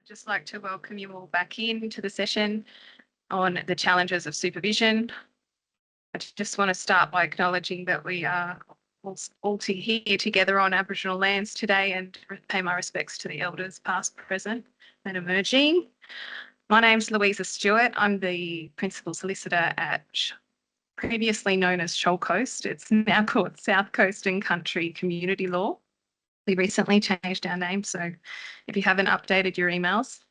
I'd just like to welcome you all back into the session on the challenges of supervision. I just want to start by acknowledging that we are all here together on Aboriginal lands today and pay my respects to the elders past, present and emerging. My name's Louisa Stewart. I'm the Principal Solicitor at previously known as Shoal Coast. It's now called South Coast and Country Community Law. We recently changed our name, so if you haven't updated your emails,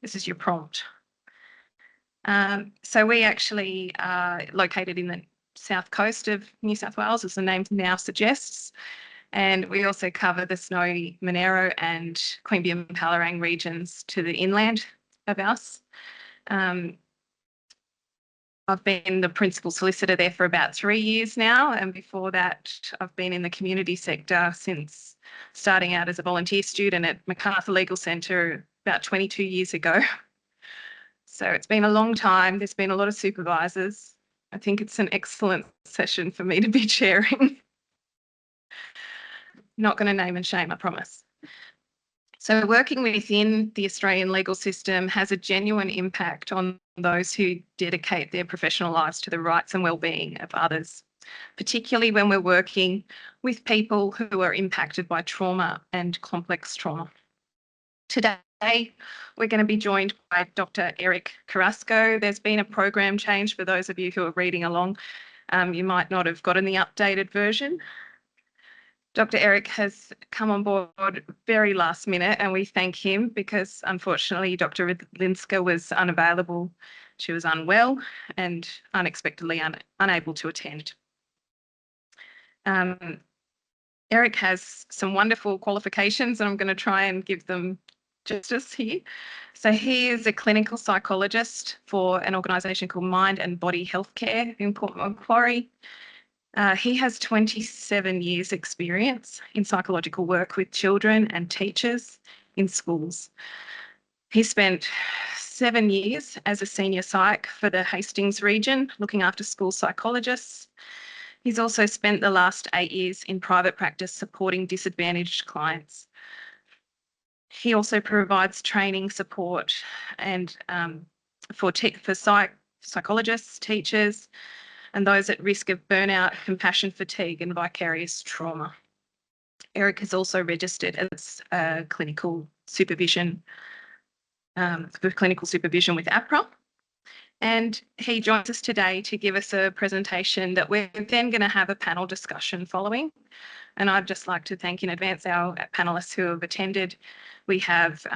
this is your prompt. So we actually are located in the south coast of New South Wales, as the name now suggests, and we also cover the Snowy Monaro and Queanbeyan-Palerang regions to the inland of us. I've been the principal solicitor there for about 3 years now, and before that I've been in the community sector since starting out as a volunteer student at Macarthur Legal Centre about 22 years ago. So it's been a long time. There's been a lot of supervisors. I think it's an excellent session for me to be chairing. Not going to name and shame, I promise. So working within the Australian legal system has a genuine impact on those who dedicate their professional lives to the rights and well-being of others, particularly when we're working with people who are impacted by trauma and complex trauma. Today, we're going to be joined by Dr. Eric Carrasco. There's been a program change for those of you who are reading along. You might not have gotten the updated version. Dr. Eric has come on board very last minute, and we thank him because unfortunately Dr. Linska was unavailable. She was unwell and unexpectedly unable to attend. Eric has some wonderful qualifications, and I'm going to try and give them justice here. So he is a clinical psychologist for an organisation called Mind and Body Healthcare in Port Macquarie. He has 27 years experience in psychological work with children and teachers in schools. He spent 7 years as a senior psych for the Hastings region, looking after school psychologists. He's also spent the last 8 years in private practice supporting disadvantaged clients. He also provides training support and for psychologists, teachers, and those at risk of burnout, compassion fatigue, and vicarious trauma. Eric is also registered as clinical supervision with APRA. And he joins us today to give us a presentation that we're then going to have a panel discussion following. And I'd just like to thank in advance our panellists who have attended. We have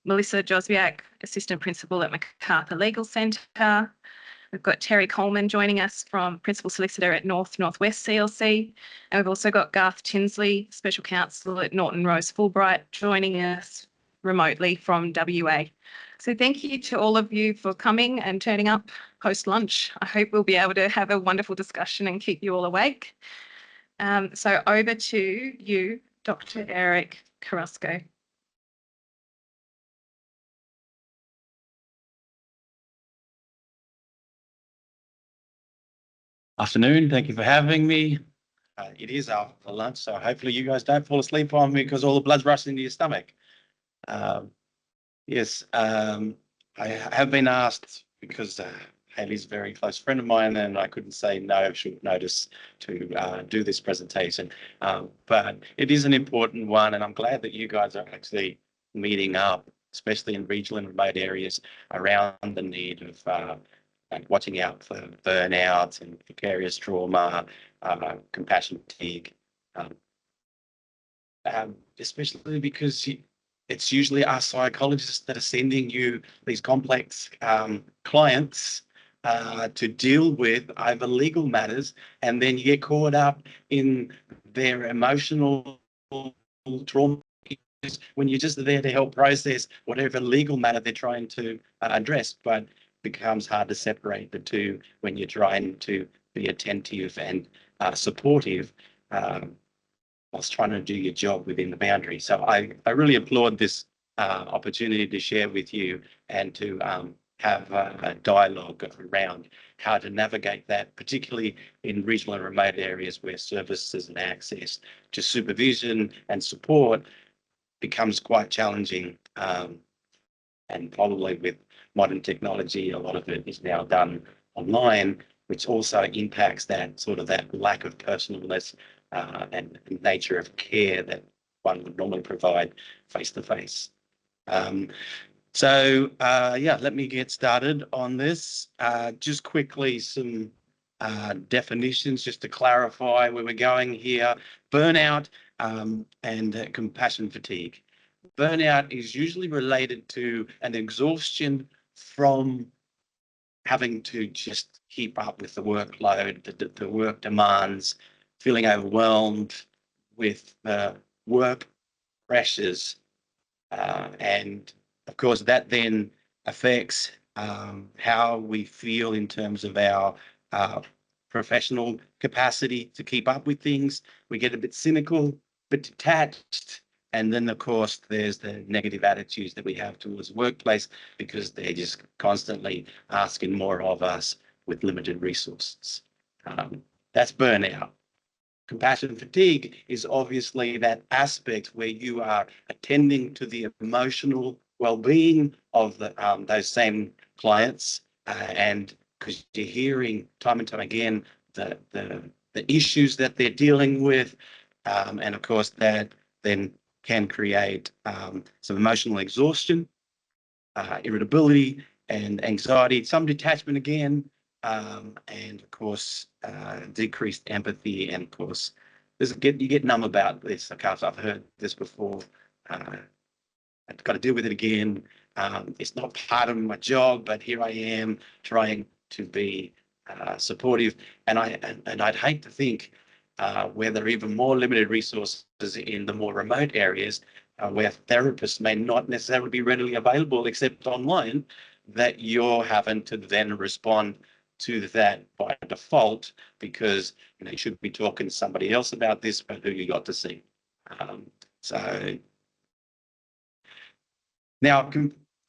Melissa Josviak, Assistant Principal at Macarthur Legal Centre. We've got Terry Coleman joining us from Principal Solicitor at North-Northwest CLC. And we've also got Garth Tinsley, Special Counsel at Norton Rose Fulbright, joining us remotely from WA. So thank you to all of you for coming and turning up post-lunch. I hope we'll be able to have a wonderful discussion and keep you all awake. So over to you, Dr. Eric Carrasco. Afternoon, thank you for having me. It is after lunch, so hopefully you guys don't fall asleep on me because all the blood's rushing into your stomach. Yes, I have been asked because Hayley's a very close friend of mine and I couldn't say no short notice to do this presentation. But it is an important one and I'm glad that you guys are actually meeting up, especially in regional and remote areas, around the need of watching out for burnout and vicarious trauma, compassion fatigue, especially because it's usually our psychologists that are sending you these complex clients to deal with over legal matters, and then you get caught up in their emotional trauma when you're just there to help process whatever legal matter they're trying to address. But becomes hard to separate the two when you're trying to be attentive and supportive whilst trying to do your job within the boundary. So I really applaud this opportunity to share with you and to have a dialogue around how to navigate that, particularly in regional and remote areas where services and access to supervision and support becomes quite challenging And probably with modern technology, a lot of it is now done online, which also impacts that sort of that lack of personalness and nature of care that one would normally provide face to face. Yeah, let me get started on this. Just quickly, some definitions just to clarify where we're going here. Burnout and compassion fatigue. Burnout is usually related to an exhaustion from having to just keep up with the workload, the work demands, feeling overwhelmed with work pressures. And of course, that then affects how we feel in terms of our professional capacity to keep up with things. We get a bit cynical, but detached. And then, of course, there's the negative attitudes that we have towards the workplace because they're just constantly asking more of us with limited resources. That's burnout. Compassion fatigue is obviously that aspect where you are attending to the emotional well-being of those same clients, and because you're hearing time and time again the issues that they're dealing with, and of course that then can create some emotional exhaustion, irritability, and anxiety, some detachment again, and of course decreased empathy, and of course you get numb about this. I've heard this before. I've got to deal with it again. It's not part of my job, but here I am trying to be supportive, and I'd hate to think where there are even more limited resources in the more remote areas where therapists may not necessarily be readily available except online, that you're having to then respond to that by default because you should be talking to somebody else about this, but who you got to see. So now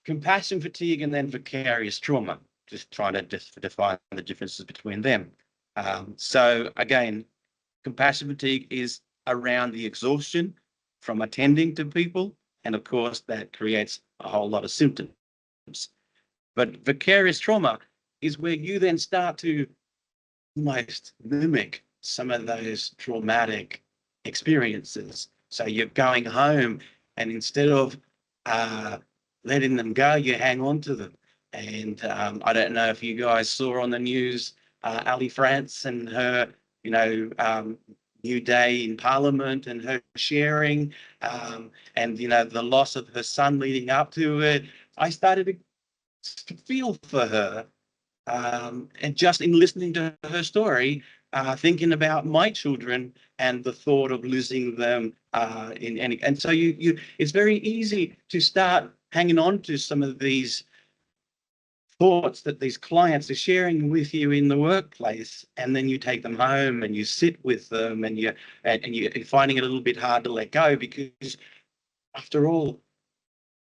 compassion fatigue and then vicarious trauma, just trying to define the differences between them. So again, compassion fatigue is around the exhaustion from attending to people, and of course that creates a whole lot of symptoms. But vicarious trauma is where you then start to almost mimic some of those traumatic experiences. So you're going home, and instead of letting them go, you hang on to them. And I don't know if you guys saw on the news Ali France and her, new day in Parliament and her sharing, and the loss of her son leading up to it. I started to feel for her, and just in listening to her story, thinking about my children and the thought of losing them in any. And so it's very easy to start hanging on to some of these thoughts that these clients are sharing with you in the workplace, and then you take them home and you sit with them, and you're finding it a little bit hard to let go because, after all,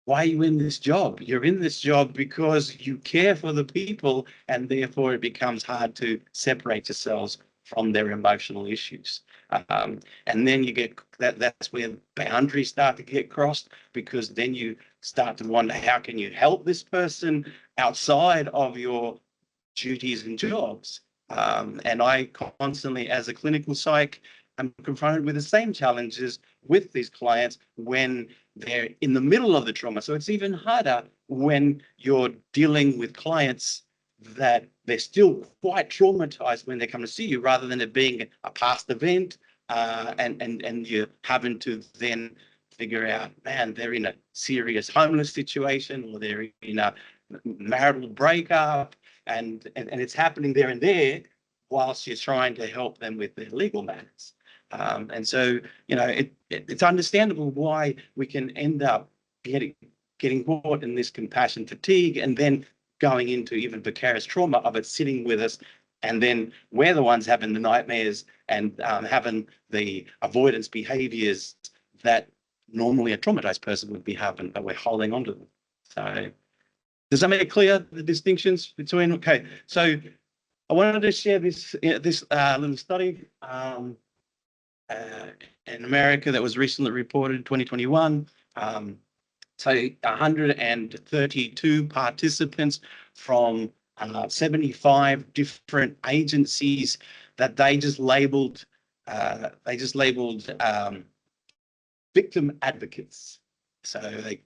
why are you in this job? You're in this job because you care for the people, and therefore it becomes hard to separate yourselves from their emotional issues. And then you get that's where boundaries start to get crossed, because then you start to wonder, how can you help this person outside of your duties and jobs? And I constantly, as a clinical psych, I'm confronted with the same challenges with these clients when they're in the middle of the trauma. So it's even harder when you're dealing with clients that they're still quite traumatized when they come to see you, rather than it being a past event, and you're having to then figure out, man, they're in a serious homeless situation, or they're in a marital breakup, and it's happening there and there whilst you're trying to help them with their legal matters. And so, it's understandable why we can end up getting caught in this compassion fatigue, and then going into even vicarious trauma of it sitting with us, and then we're the ones having the nightmares and having the avoidance behaviors that normally a traumatized person would be having, but we're holding on to them. So does that make it clear, the distinctions between? Okay, so I wanted to share this little study in America that was recently reported in 2021. So 132 participants from 75 different agencies that they just labeled victim advocates. So they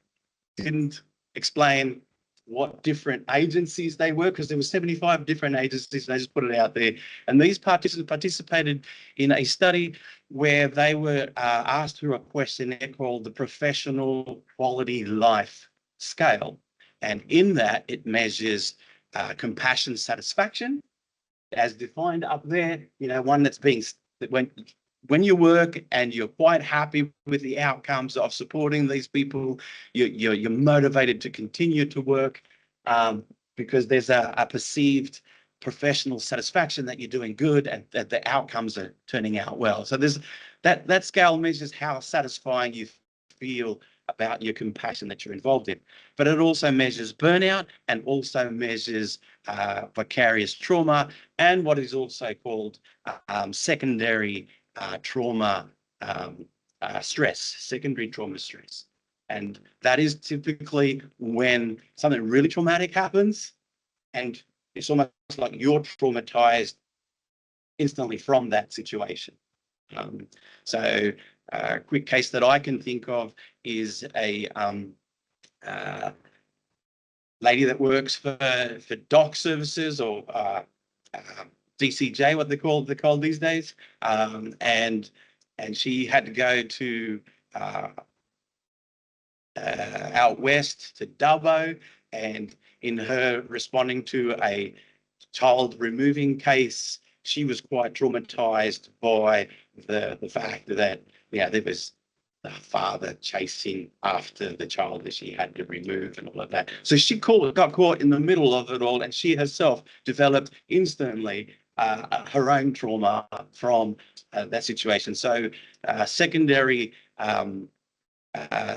didn't explain what different agencies they were, because there were 75 different agencies. They just put it out there. And these participants participated in a study where they were asked through a questionnaire called the Professional Quality Life Scale. And in that, it measures compassion satisfaction, as defined up there, one that's being, when you work and you're quite happy with the outcomes of supporting these people, you're motivated to continue to work because there's a perceived professional satisfaction that you're doing good and that the outcomes are turning out well. So there's that scale measures how satisfying you feel about your compassion that you're involved in. But it also measures burnout and also measures vicarious trauma and what is also called secondary trauma stress, secondary trauma stress. And that is typically when something really traumatic happens and it's almost like you're traumatized instantly from that situation. So a quick case that I can think of is a lady that works for doc services or DCJ, what they're called these days, and she had to go to out west to Dubbo, and in her responding to a child removing case, she was quite traumatized by the fact that there was the father chasing after the child that she had to remove and all of that. So she got caught in the middle of it all, and she herself developed instantly her own trauma from that situation. So secondary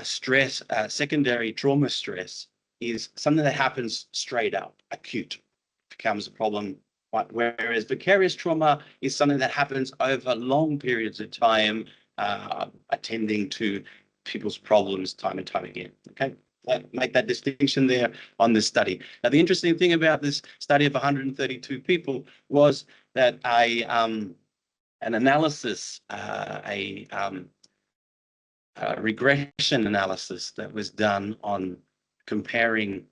stress, secondary trauma stress is something that happens straight up, acute, becomes a problem. Whereas vicarious trauma is something that happens over long periods of time, attending to people's problems time and time again. Okay, make that distinction there on this study. Now, the interesting thing about this study of 132 people was that an analysis, a regression analysis that was done on comparing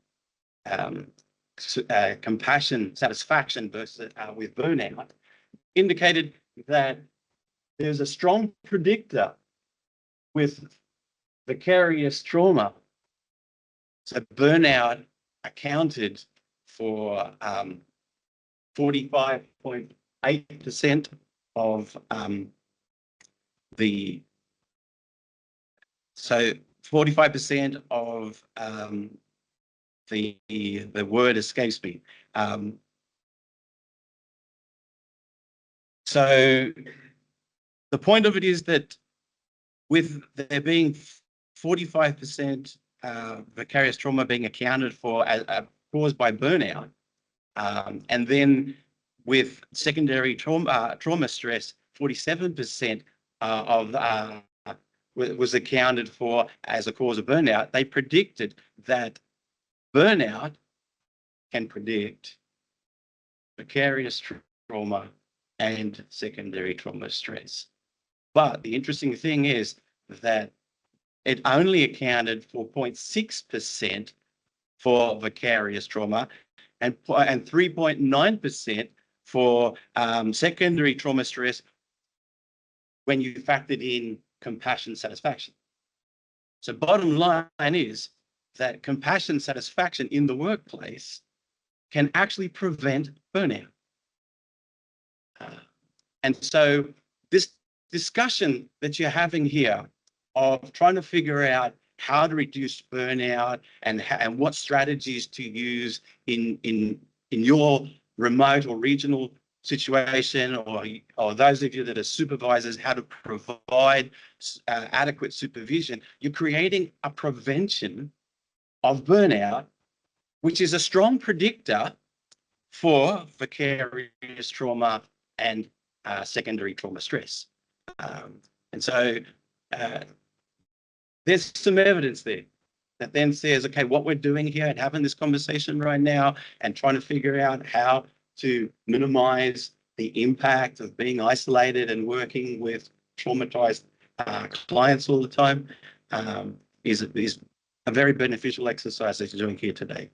compassion satisfaction versus with burnout indicated that there's a strong predictor with vicarious trauma. So burnout accounted for 45.8% of the 45% of the word escapes me. So the point of it is that with there being 45% vicarious trauma being accounted for as caused by burnout, and then with secondary trauma stress, 47% of was accounted for as a cause of burnout. They predicted that burnout can predict vicarious trauma and secondary trauma stress. But the interesting thing is that it only accounted for 0.6% for vicarious trauma and 3.9% for secondary trauma stress when you factored in compassion satisfaction. So bottom line is that compassion satisfaction in the workplace can actually prevent burnout. And so this discussion that you're having here of trying to figure out how to reduce burnout and what strategies to use in your remote or regional situation, or those of you that are supervisors, how to provide adequate supervision, you're creating a prevention of burnout, which is a strong predictor for vicarious trauma and secondary trauma stress. And so there's some evidence there that then says, okay, what we're doing here and having this conversation right now and trying to figure out how to minimize the impact of being isolated and working with traumatized clients all the time is a very beneficial exercise that you're doing here today.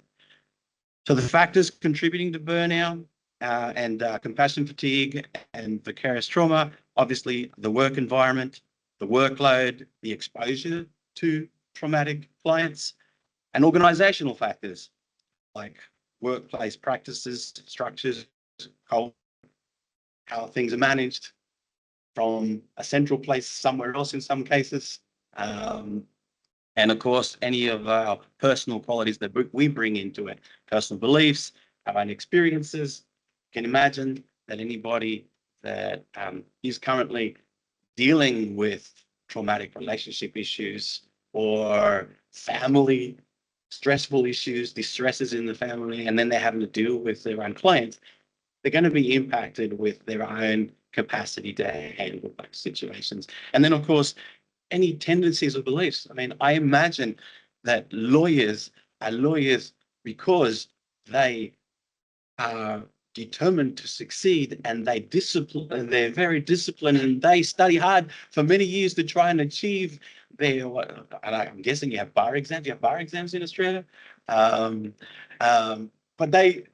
So the factors contributing to burnout and compassion fatigue and vicarious trauma, obviously the work environment, the workload, the exposure to traumatic clients, and organizational factors like workplace practices, structures, how things are managed from a central place somewhere else in some cases. And of course, any of our personal qualities that we bring into it, personal beliefs, our own experiences. You can imagine that anybody that is currently dealing with traumatic relationship issues or family stressful issues, distresses in the family, and then they're having to deal with their own clients, they're going to be impacted with their own capacity to handle those situations. And then, of course, any tendencies or beliefs. I mean, I imagine that lawyers are lawyers because they are determined to succeed and they're very disciplined and they study hard for many years to try and achieve their, and I'm guessing you have bar exams. You have bar exams in Australia. But they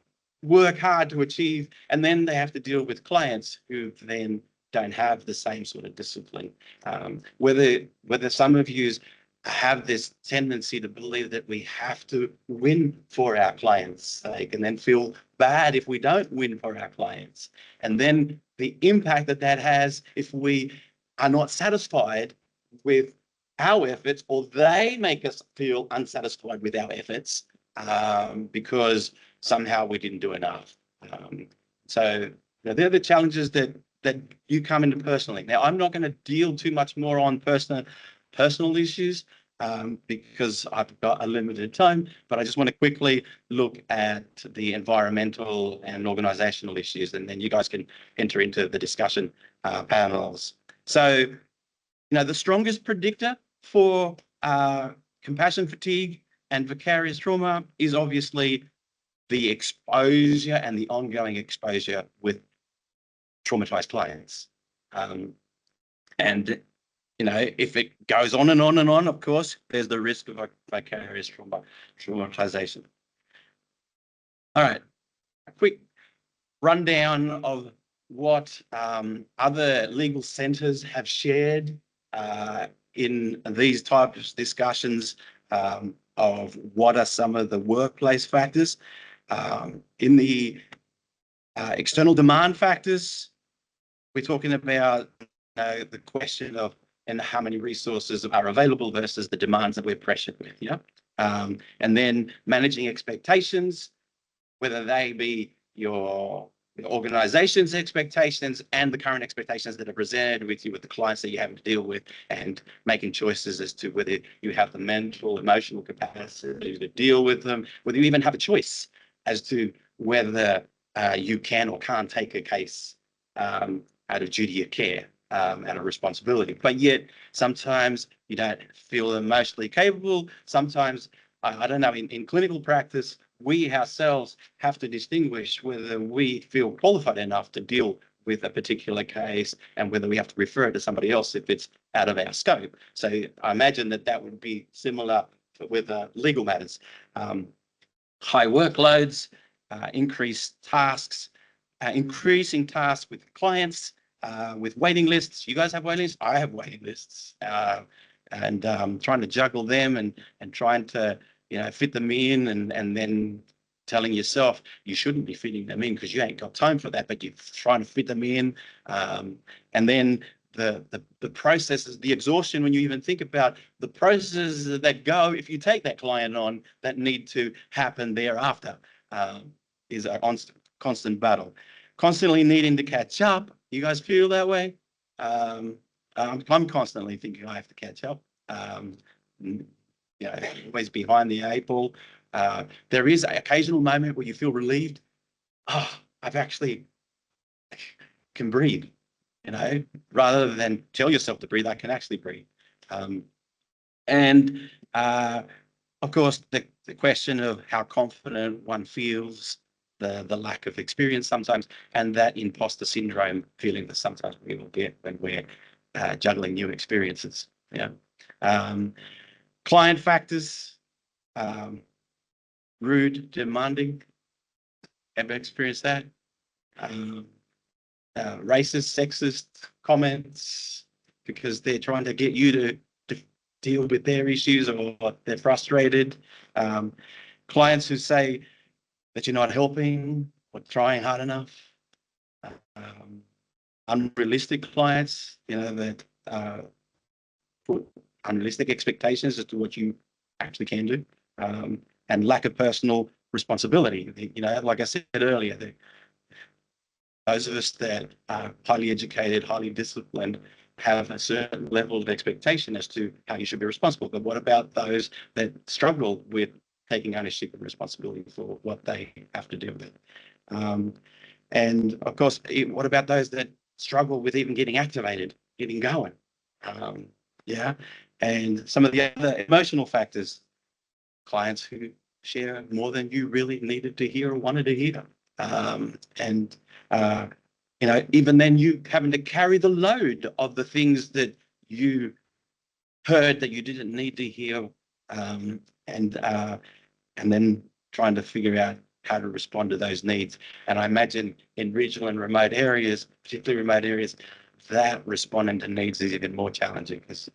work hard to achieve, and then they have to deal with clients who then don't have the same sort of discipline. Whether some of you have this tendency to believe that we have to win for our clients' sake and then feel bad if we don't win for our clients. And then the impact that that has if we are not satisfied with our efforts, or they make us feel unsatisfied with our efforts because somehow we didn't do enough. So they're the challenges that you come into personally. Now, I'm not going to deal too much more on personal issues because I've got a limited time, but I just want to quickly look at the environmental and organizational issues, and then you guys can enter into the discussion panels. So, the strongest predictor for compassion fatigue and vicarious trauma is obviously the exposure and the ongoing exposure with traumatized clients. And if it goes on and on and on, of course, there's the risk of vicarious traumatization. All right, a quick rundown of what other legal centres have shared in these types of discussions of what are some of the workplace factors. In the external demand factors, we're talking about the question of how many resources are available versus the demands that we're pressured with. And then managing expectations, whether they be your organization's expectations and the current expectations that are presented with you with the clients that you have to deal with, and making choices as to whether you have the mental, emotional capacity to deal with them, whether you even have a choice as to whether you can or can't take a case out of duty of care and a responsibility. But yet sometimes you don't feel emotionally capable. Sometimes, I don't know, in clinical practice, we ourselves have to distinguish whether we feel qualified enough to deal with a particular case and whether we have to refer it to somebody else if it's out of our scope. So I imagine that would be similar with legal matters. High workloads, increased tasks, increasing tasks with clients, with waiting lists. You guys have waiting lists? I have waiting lists. And trying to juggle them and trying to fit them in, and then telling yourself you shouldn't be fitting them in because you ain't got time for that, but you're trying to fit them in. And then the processes, the exhaustion when you even think about the processes that go if you take that client on that need to happen thereafter is a constant battle. Constantly needing to catch up. You guys feel that way? I'm constantly thinking I have to catch up. Always behind the eight ball. There is an occasional moment where you feel relieved. Oh, I've actually can breathe, rather than tell yourself to breathe, I can actually breathe. And of course, the question of how confident one feels, the lack of experience sometimes, and that imposter syndrome feeling that sometimes we will get when we're juggling new experiences. Yeah. Client factors, rude, demanding. Ever experienced that? Racist, sexist comments because they're trying to get you to deal with their issues or they're frustrated. Clients who say that you're not helping or trying hard enough. Unrealistic clients, that put unrealistic expectations as to what you actually can do, and lack of personal responsibility. Like I said earlier, those of us that are highly educated, highly disciplined, have a certain level of expectation as to how you should be responsible. But what about those that struggle with taking ownership and responsibility for what they have to deal with? And of course, what about those that struggle with even getting activated, getting going? Yeah. And some of the other emotional factors, clients who share more than you really needed to hear or wanted to hear. And even then you having to carry the load of the things that you heard that you didn't need to hear, and then trying to figure out how to respond to those needs. And I imagine in regional and remote areas, particularly remote areas, that responding to needs is even more challenging because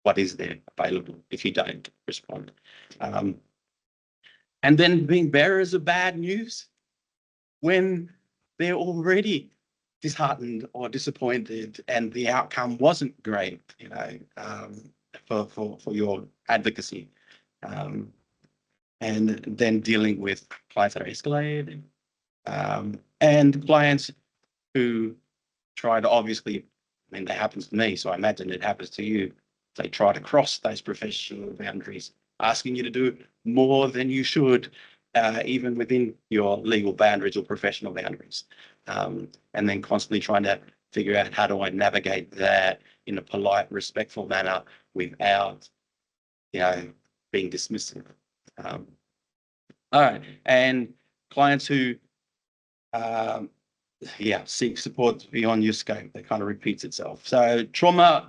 what is there available if you don't respond? And then being bearers of bad news when they're already disheartened or disappointed and the outcome wasn't great, for your advocacy. And then dealing with clients that are escalated, and clients who try to obviously, that happens to me, so I imagine it happens to you. They try to cross those professional boundaries, asking you to do more than you should, even within your legal boundaries or professional boundaries. And then constantly trying to figure out how do I navigate that in a polite, respectful manner without, being dismissive. All right, and clients who, seek support beyond your scope. That kind of repeats itself. So trauma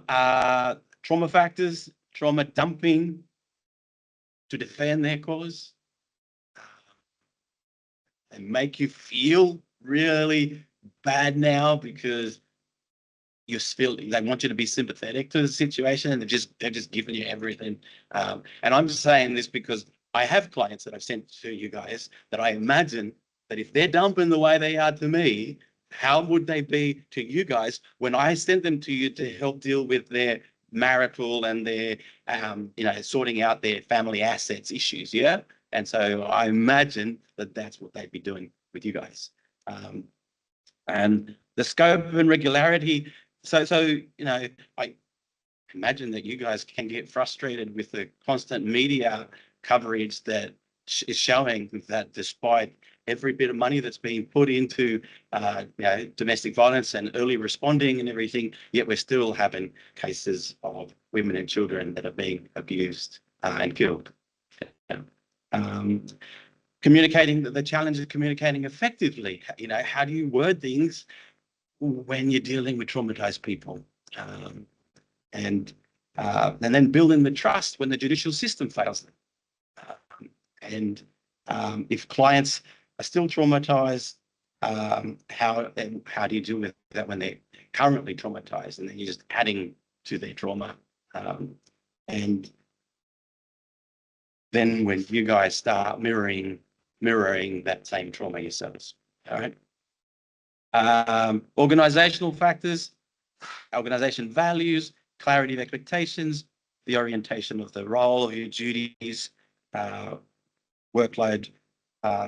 factors, trauma dumping to defend their cause, and make you feel really bad now because you feel they want you to be sympathetic to the situation and they're just giving you everything. And I'm just saying this because I have clients that I've sent to you guys that I imagine that if they're dumping the way they are to me, how would they be to you guys when I sent them to you to help deal with their marital and their, sorting out their family assets issues, yeah? And so I imagine that that's what they'd be doing with you guys. And the scope and regularity, so I imagine that you guys can get frustrated with the constant media coverage that is showing that despite every bit of money that's being put into domestic violence and early responding and everything, yet we're still having cases of women and children that are being abused and killed. Communicating, the challenge of communicating effectively. How do you word things when you're dealing with traumatized people? And then building the trust when the judicial system fails them. If clients are still traumatized, how do you deal with that when they're currently traumatized and then you're just adding to their trauma? And then when you guys start mirroring that same trauma yourselves. All right. Organizational factors, organization values, clarity of expectations, the orientation of the role of your duties, workload,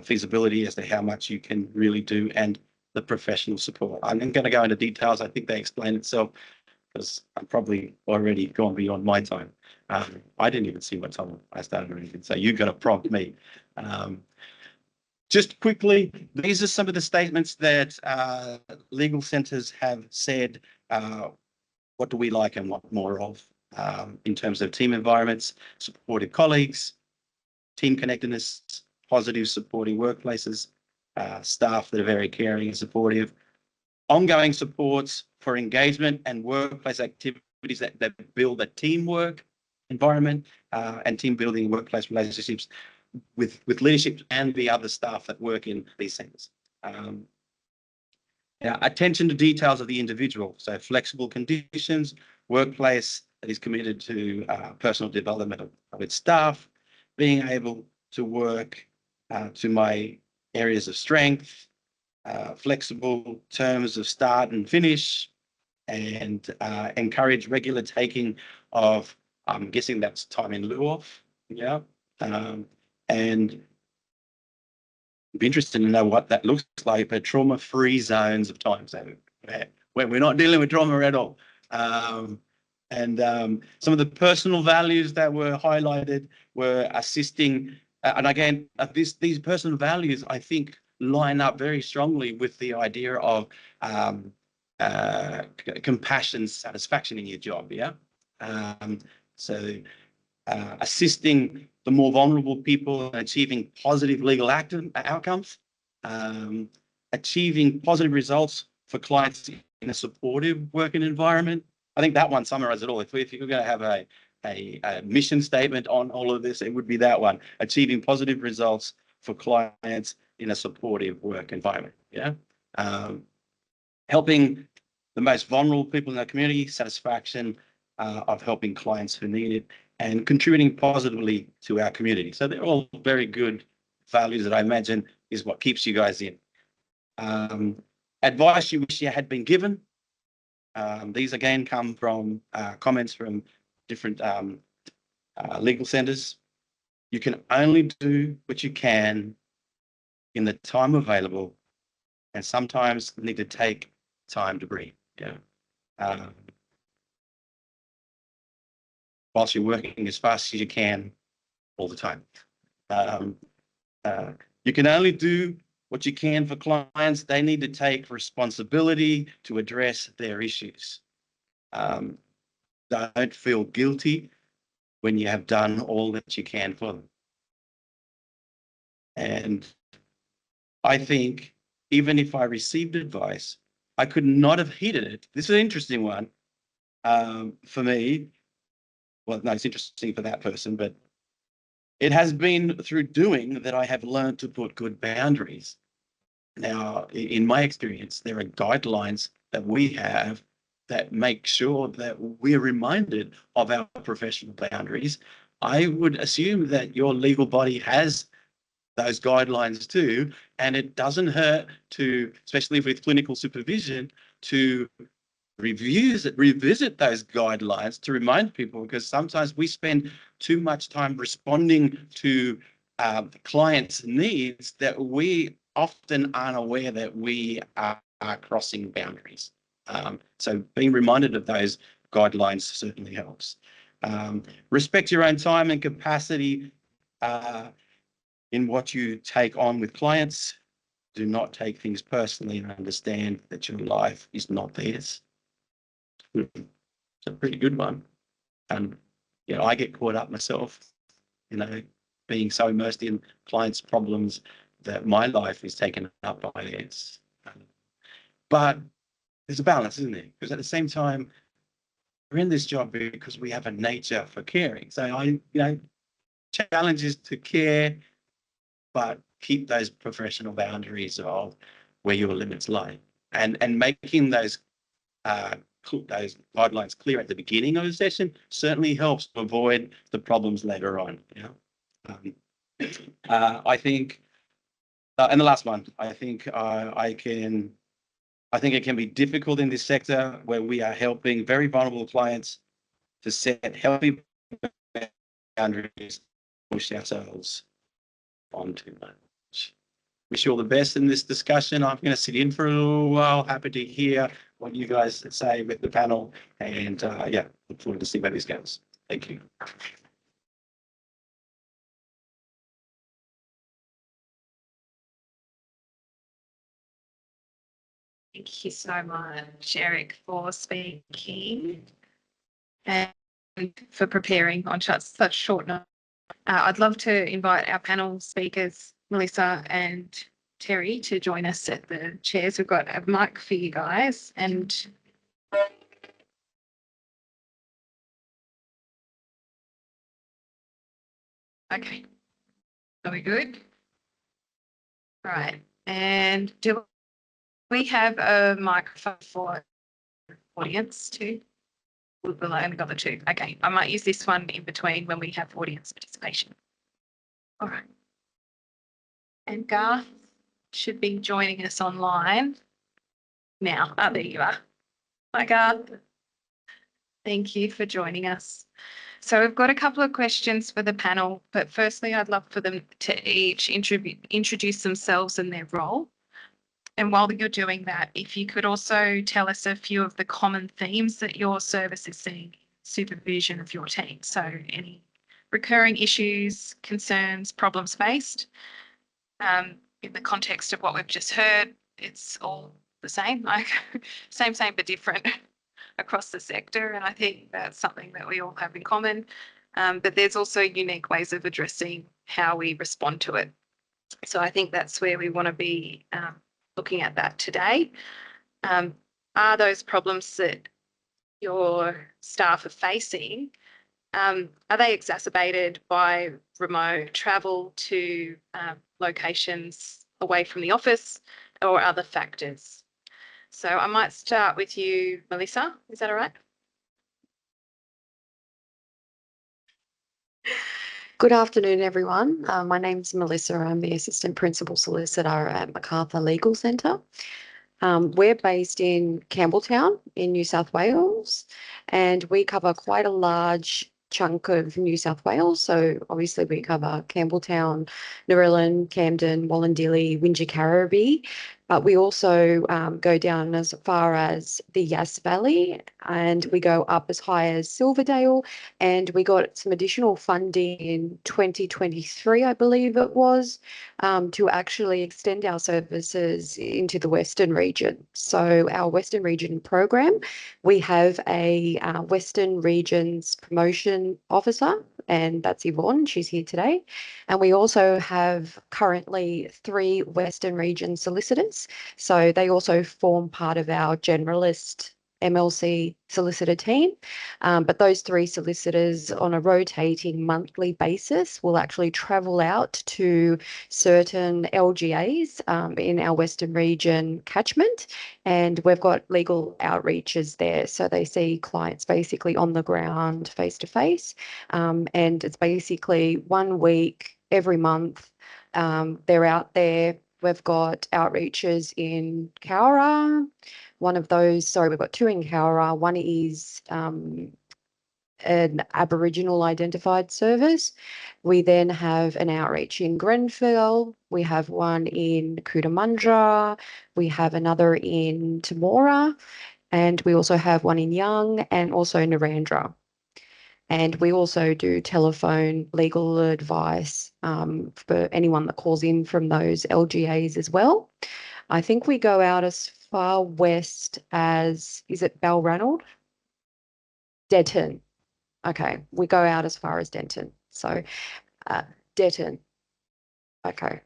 feasibility as to how much you can really do, and the professional support. I'm going to go into details. I think they explain itself because I'm probably already gone beyond my time. I didn't even see what time I started or anything, so you've got to prompt me. Just quickly, these are some of the statements that legal centres have said. What do we like and want more of in terms of team environments, supportive colleagues, team connectedness, positive supporting workplaces, staff that are very caring and supportive, ongoing supports for engagement and workplace activities that build a teamwork environment, and team building workplace relationships with leadership and the other staff that work in these centres. Attention to details of the individual, so flexible conditions, workplace that is committed to personal development of its staff, being able to work to my areas of strength, flexible terms of start and finish, and encourage regular taking of, I'm guessing that's time in lieu of, and be interested to know what that looks like, but trauma-free zones of time, so where we're not dealing with trauma at all. And some of the personal values that were highlighted were assisting, and again, these personal values, I think, line up very strongly with the idea of compassion, satisfaction in your job. So assisting the more vulnerable people in achieving positive legal outcomes, achieving positive results for clients in a supportive working environment. I think that one summarizes it all. If you're going to have a mission statement on all of this, it would be that one: achieving positive results for clients in a supportive work environment. Helping the most vulnerable people in our community, satisfaction of helping clients who need it, and contributing positively to our community. So they're all very good values that I imagine is what keeps you guys in. Advice you wish you had been given. These again come from comments from different legal centres. You can only do what you can in the time available, and sometimes need to take time to breathe. Whilst you're working as fast as you can all the time. You can only do what you can for clients. They need to take responsibility to address their issues. Don't feel guilty when you have done all that you can for them. And I think even if I received advice, I could not have heeded it. This is an interesting one for me. Well, no, it's interesting for that person, but it has been through doing that I have learned to put good boundaries. Now, in my experience, there are guidelines that we have that make sure that we're reminded of our professional boundaries. I would assume that your legal body has those guidelines too, and it doesn't hurt to, especially with clinical supervision, to revisit those guidelines to remind people, because sometimes we spend too much time responding to the client's needs that we often aren't aware that we are crossing boundaries. So being reminded of those guidelines certainly helps. Respect your own time and capacity in what you take on with clients. Do not take things personally and understand that your life is not theirs. It's a pretty good one. And I get caught up myself, being so immersed in clients' problems that my life is taken up by theirs. But there's a balance, isn't there? Because at the same time, we're in this job because we have a nature for caring. So challenge is to care, but keep those professional boundaries of where your limits lie, and making those guidelines clear at the beginning of the session certainly helps to avoid the problems later on. I think, and the last one, I think it can be difficult in this sector where we are helping very vulnerable clients to set healthy boundaries, push ourselves on too much. Wish you all the best in this discussion. I'm going to sit in for a little while. Happy to hear what you guys say with the panel, and look forward to see where this goes. Thank you. Thank you so much, Eric, for speaking and for preparing on such short notice. I'd love to invite our panel speakers, Melissa and Terry, to join us at the chairs. We've got a mic for you guys, and okay, are we good? All right, and do we have a microphone for audience too? We've only got the two. Okay, I might use this one in between when we have audience participation. All right. And Garth should be joining us online now. Oh, there you are. Hi, Garth. Thank you for joining us. So we've got a couple of questions for the panel, but firstly, I'd love for them to each introduce themselves and their role. And while you're doing that, if you could also tell us a few of the common themes that your service is seeing, supervision of your team. So any recurring issues, concerns, problems faced. In the context of what we've just heard, it's all the same, like same, but different across the sector. And I think that's something that we all have in common. But there's also unique ways of addressing how we respond to it. So I think that's where we want to be looking at that today. Are those problems that your staff are facing, are they exacerbated by remote travel to locations away from the office or other factors? So I might start with you, Melissa. Is that all right? Good afternoon, everyone. My name's Melissa. I'm the Assistant Principal Solicitor at Macarthur Legal Centre. We're based in Campbelltown in New South Wales, and we cover quite a large chunk of New South Wales. So obviously we cover Campbelltown, Narellan, Camden, Wallandilly, Wingecarribee, but we also go down as far as the Yass Valley, and we go up as high as Silverdale, and we got some additional funding in 2023, I believe it was, to actually extend our services into the Western region. So our Western region program, we have a Western regions promotion officer, and that's Yvonne. She's here today. And we also have currently 3 Western region solicitors. So they also form part of our generalist MLC solicitor team. But those 3 solicitors on a rotating monthly basis will actually travel out to certain LGAs in our Western region catchment. And we've got legal outreaches there. So they see clients basically on the ground, face to face. And it's basically 1 week every month. They're out there. We've got outreaches in Cowra. We've got 2 in Cowra. One is an Aboriginal identified service. We then have an outreach in Grenfell. We have one in Cootamundra. We have another in Temora. And we also have one in Young and also Narrandera. And we also do telephone legal advice for anyone that calls in from those LGAs as well. I think we go out as far west as, is it Balranald? Denton. Okay, we go out as far as Denton. So Denton. Okay.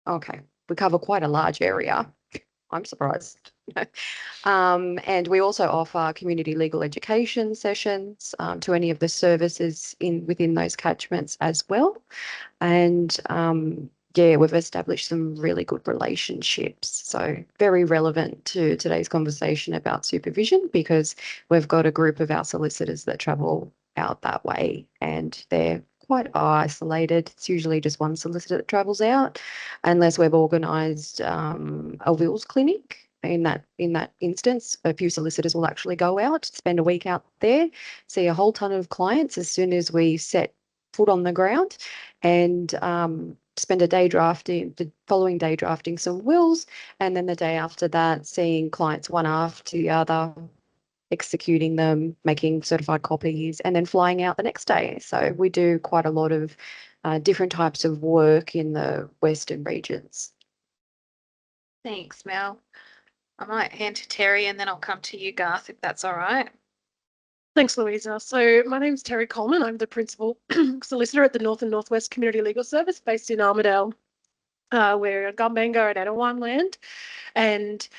Okay. We cover quite a large area. I'm surprised. And we also offer community legal education sessions to any of the services within those catchments as well. And yeah, we've established some really good relationships. So very relevant to today's conversation about supervision, because we've got a group of our solicitors that travel out that way, and they're quite isolated. It's usually just one solicitor that travels out, unless we've organised a wills clinic. In that instance, a few solicitors will actually go out, spend a week out there, see a whole ton of clients as soon as we set foot on the ground, and spend a day drafting, the following day drafting some wills, and then the day after that seeing clients one after the other, executing them, making certified copies, and then flying out the next day. So we do quite a lot of different types of work in the Western regions. Thanks, Mel. I might hand to Terry and then I'll come to you, Garth, if that's all right. Thanks, Louisa. So my name's Terry Coleman. I'm the principal solicitor at the North and Northwest Community Legal Service based in Armidale. We're Gumbaynggirr and Etowah land. And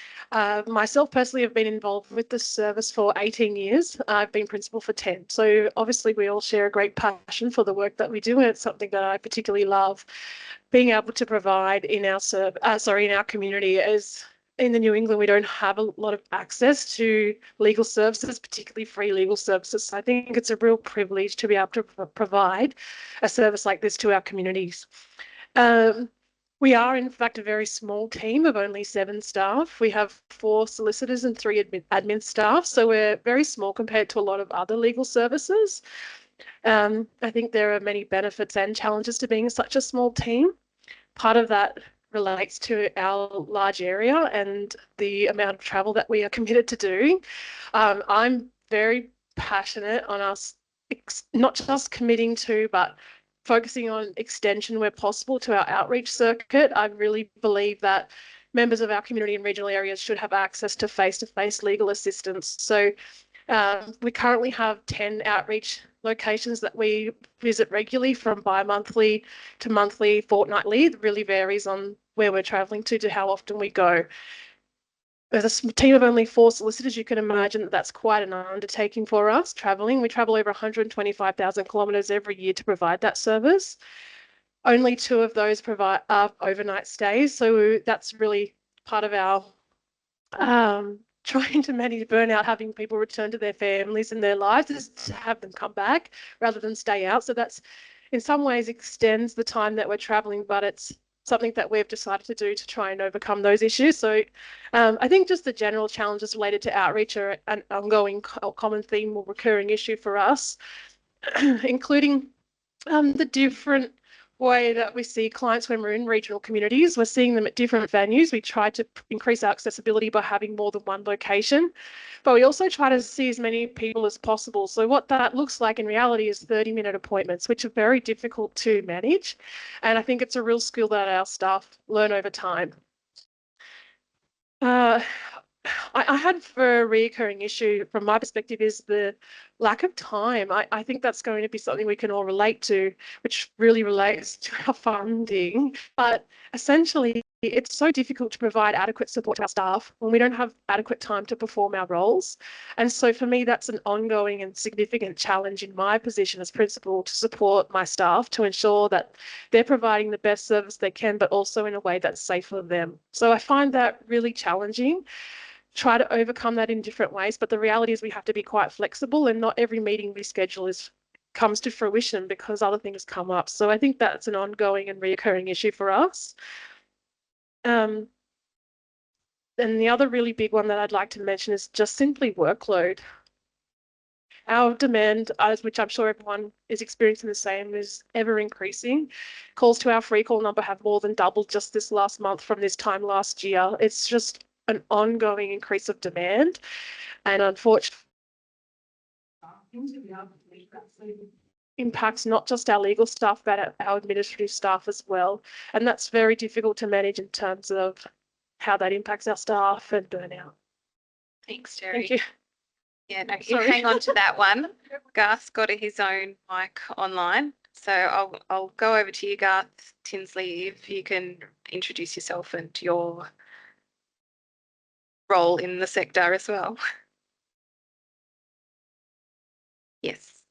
myself personally have been involved with the service for 18 years. I've been principal for 10. So obviously we all share a great passion for the work that we do, and it's something that I particularly love. Being able to provide in our in our community is in the New England, we don't have a lot of access to legal services, particularly free legal services. So I think it's a real privilege to be able to provide a service like this to our communities. We are, in fact, a very small team of only 7 staff. We have 4 solicitors and 3 admin staff, so we're very small compared to a lot of other legal services. I think there are many benefits and challenges to being such a small team. Part of that relates to our large area and the amount of travel that we are committed to doing. I'm very passionate on us not just committing to, but focusing on extension where possible to our outreach circuit. I really believe that members of our community in regional areas should have access to face-to-face legal assistance. So we currently have 10 outreach locations that we visit regularly, from bi-monthly to monthly, fortnightly. It really varies on where we're travelling to how often we go. As a team of only 4 solicitors, you can imagine that that's quite an undertaking for us travelling. We travel over 125,000 kilometres every year to provide that service. Only 2 of those provide overnight stays. So that's really part of our trying to manage burnout, having people return to their families and their lives, is to have them come back rather than stay out. So that's in some ways extends the time that we're traveling, but it's something that we've decided to do to try and overcome those issues. So I think just the general challenges related to outreach are an ongoing common theme or recurring issue for us, including the different way that we see clients when we're in regional communities. We're seeing them at different venues. We try to increase our accessibility by having more than one location, but we also try to see as many people as possible. So what that looks like in reality is 30-minute appointments, which are very difficult to manage. And I think it's a real skill that our staff learn over time. I had for a recurring issue from my perspective is the lack of time. I think that's going to be something we can all relate to, which really relates to our funding. But essentially, it's so difficult to provide adequate support to our staff when we don't have adequate time to perform our roles. And so for me, that's an ongoing and significant challenge in my position as principal, to support my staff to ensure that they're providing the best service they can, but also in a way that's safe for them. So I find that really challenging. Try to overcome that in different ways, but the reality is we have to be quite flexible, and not every meeting we schedule comes to fruition because other things come up. So I think that's an ongoing and reoccurring issue for us. And the other really big one that I'd like to mention is just simply workload. Our demand, which I'm sure everyone is experiencing the same, is ever increasing. Calls to our free call number have more than doubled just this last month from this time last year. It's just an ongoing increase of demand, and unfortunately impacts not just our legal staff but our administrative staff as well, and that's very difficult to manage in terms of how that impacts our staff and burnout. Thanks, Terry. Thank you. Yeah, no, you Sorry. hang on to that one. Garth's got his own mic online, so I'll go over to you, Garth Tinsley, if you can introduce yourself and your role in the sector as well. Yes.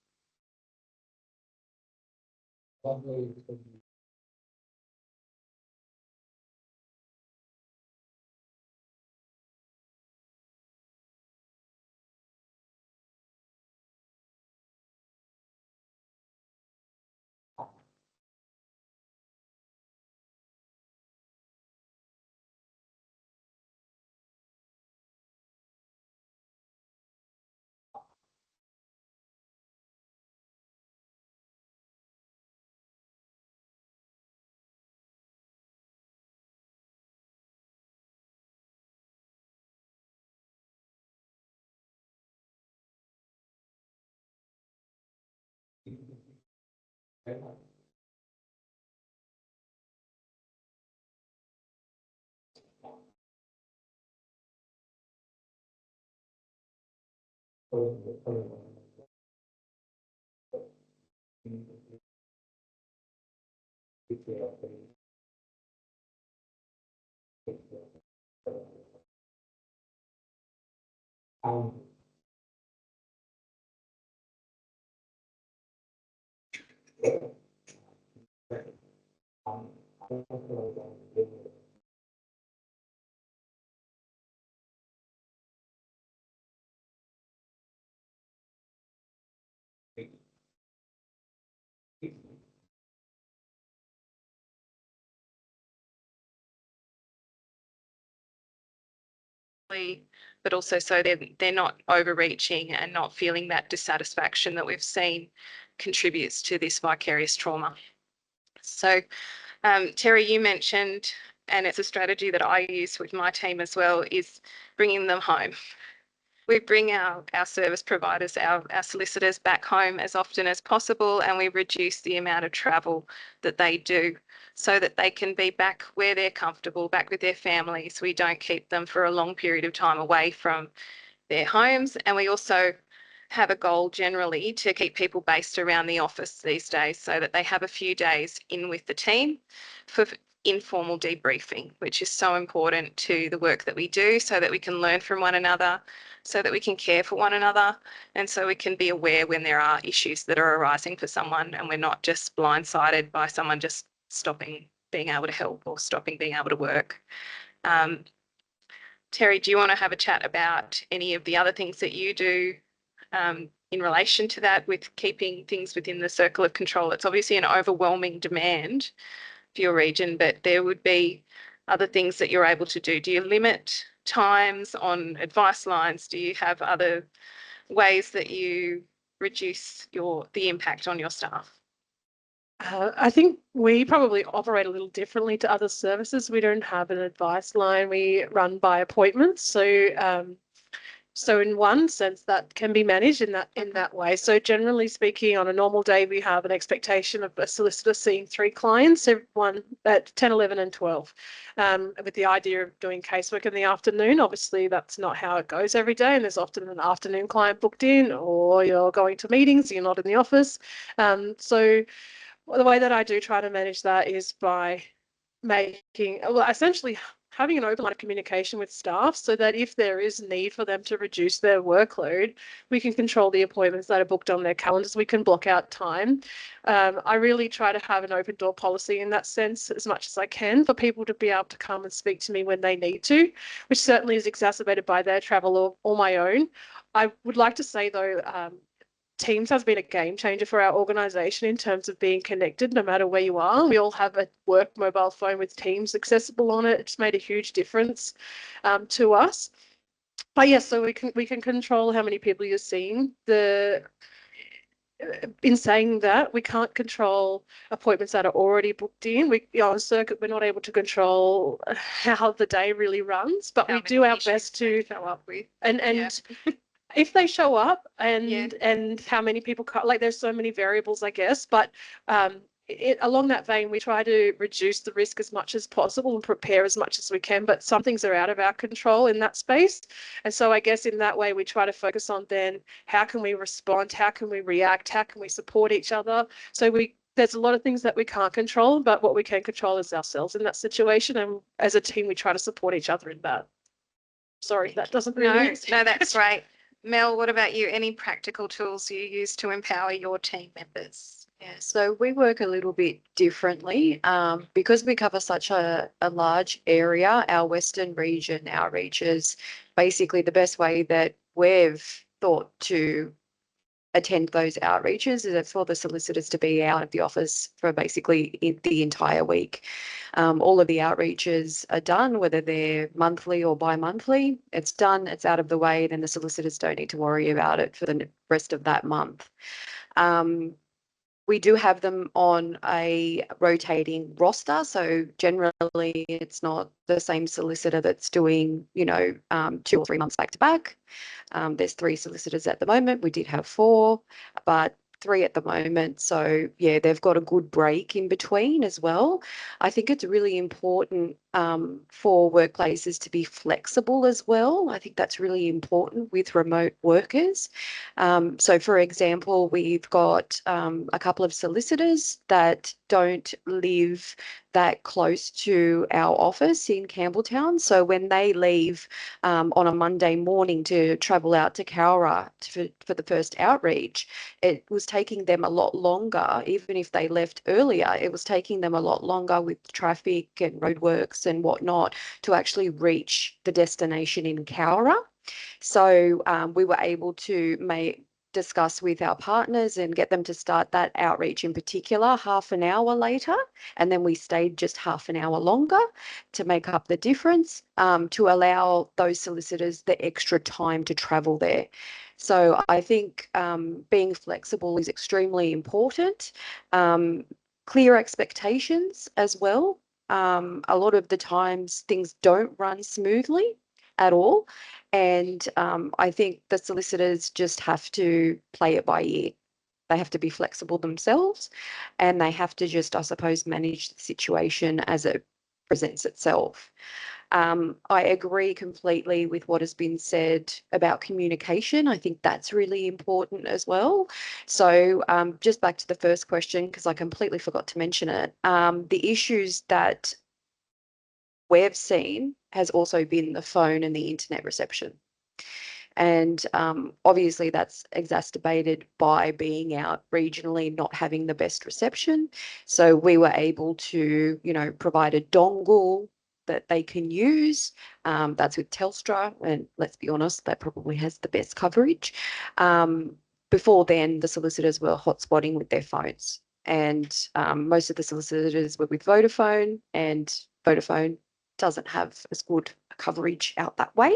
but also so they're not overreaching and not feeling that dissatisfaction that we've seen contributes to this vicarious trauma. So, Terry, you mentioned, and it's a strategy that I use with my team as well, is bringing them home. We bring our service providers, our solicitors back home as often as possible, and we reduce the amount of travel that they do so that they can be back where they're comfortable, back with their families. We don't keep them for a long period of time away from their homes. And we also have a goal generally to keep people based around the office these days so that they have a few days in with the team for informal debriefing, which is so important to the work that we do so that we can learn from one another, so that we can care for one another, and so we can be aware when there are issues that are arising for someone and we're not just blindsided by someone just stopping being able to help or stopping being able to work. Terry, do you want to have a chat about any of the other things that you do in relation to that with keeping things within the circle of control? It's obviously an overwhelming demand for your region, but there would be other things that you're able to do. Do you limit times on advice lines? Do you have other ways that you reduce the impact on your staff? I think we probably operate a little differently to other services. We don't have an advice line. We run by appointments. So in one sense that can be managed in that way. So generally speaking, on a normal day, we have an expectation of a solicitor seeing 3 clients, one at 10, 11 and 12, with the idea of doing casework in the afternoon. Obviously, that's not how it goes every day. And there's often an afternoon client booked in, or you're going to meetings, you're not in the office. So the way that I do try to manage that is by essentially having an open line of communication with staff so that if there is need for them to reduce their workload, we can control the appointments that are booked on their calendars. We can block out time. I really try to have an open door policy in that sense as much as I can for people to be able to come and speak to me when they need to, which certainly is exacerbated by their travel or my own. I would like to say, though, Teams has been a game changer for our organisation in terms of being connected no matter where you are. We all have a work mobile phone with Teams accessible on it. It's made a huge difference to us. But yes, so we can control how many people you're seeing. In saying that, we can't control appointments that are already booked in. On circuit, we're not able to control how the day really runs, but we do our best to show up with. If they show up and how many people like there's so many variables, I guess, but along that vein, we try to reduce the risk as much as possible and prepare as much as we can, but some things are out of our control in that space. And so I guess in that way, we try to focus on then how can we respond, how can we react, how can we support each other. So there's a lot of things that we can't control, but what we can control is ourselves in that situation. And as a team, we try to support each other in that. Sorry, that doesn't really No, that's right. Mel, what about you? Any practical tools you use to empower your team members? Yeah, so we work a little bit differently because we cover such a large area. Our Western region outreach is basically the best way that we've thought to attend those outreaches is for the solicitors to be out of the office for basically the entire week. All of the outreaches are done, whether they're monthly or bi-monthly. It's done, it's out of the way, then the solicitors don't need to worry about it for the rest of that month. We do have them on a rotating roster. So generally it's not the same solicitor that's doing, 2 or 3 months back to back. There's 3 solicitors at the moment. We did have 4, but 3 at the moment. So yeah, they've got a good break in between as well. I think it's really important for workplaces to be flexible as well. I think that's really important with remote workers. So, for example, we've got a couple of solicitors that don't live that close to our office in Campbelltown. So when they leave on a Monday morning to travel out to Cowra for the first outreach, it was taking them a lot longer. Even if they left earlier, it was taking them a lot longer with traffic and roadworks and whatnot to actually reach the destination in Cowra. So we were able to discuss with our partners and get them to start that outreach in particular half an hour later. And then we stayed just half an hour longer to make up the difference, to allow those solicitors the extra time to travel there. So I think being flexible is extremely important. Clear expectations as well. A lot of the times things don't run smoothly at all. And I think the solicitors just have to play it by ear. They have to be flexible themselves, and they have to just, I suppose, manage the situation as it presents itself. I agree completely with what has been said about communication. I think that's really important as well. So just back to the first question, because I completely forgot to mention it, the issues that we've seen has also been the phone and the internet reception. And obviously that's exacerbated by being out regionally, not having the best reception. So we were able to, provide a dongle that they can use. That's with Telstra, and let's be honest, that probably has the best coverage. Before then, the solicitors were hotspotting with their phones, and most of the solicitors were with Vodafone, and Vodafone doesn't have as good coverage out that way.